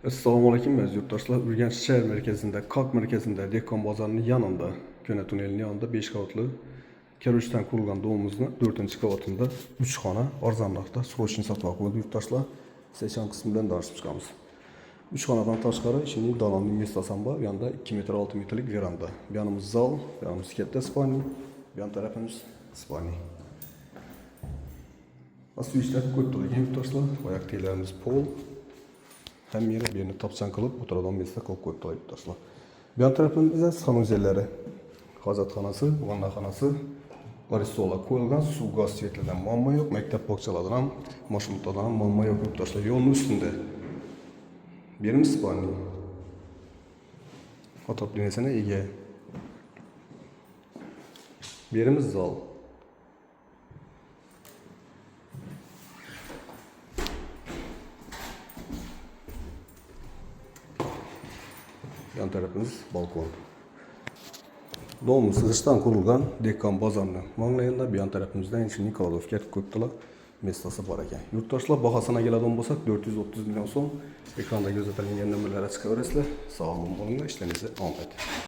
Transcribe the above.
Assalomu alaykum aziz yurtdoshlar. Urganch shahar merkezinde, Kalk merkezinde, Dehqon bozorining yanında, Köne tunelining yanında 5 qavatli kiruvchidan qurilgan domimizning 4-qavatında 3 xona arzon narxda srochniy sotmoqchi bo'ldi yurtdoshlar. Seçen qismi bilan tanishib chiqamiz. 3 xonadan tashqari ishning dalonning mestosi ham bor. Bu yoqda 2 metr 6 metrlik veranda. Bu yonimiz zal, bu yonimiz katta spalni, bu yon tarafimiz spalni. Asli ko'p turgan yurtdoshlar. Oyoq teglarimiz pol. Hem yeri birini tapsan kılıp oturalım mesela kol koyup dolayıp taşla. Bir yan tarafımızda sanuzelleri, hazatxanası, vannaxanası, aristola koyulgan su gaz svetlerden muamma yok. Mektep bakçalardan ham, maşrutlardan ham muamma yok yurtdoshlar. Yolun üstünde. Birimiz spalni. Otoplaniyasına ega. Birimiz zal. Yan tarafımız balkon. Domimiz ışıktan kurulgan Dehqon bozorining manglayında bir yan tarafımızda Enşin Nikoladovga ko'ptala mestosi bor ekan. Yurtdoshlar bahosini keladigan bo'lsak 430 milyon so'm. Ekranda ko'rsatilgan nomerlarga chiqaverasizlar. Sog' bo'linglar, ishlaringizga omad.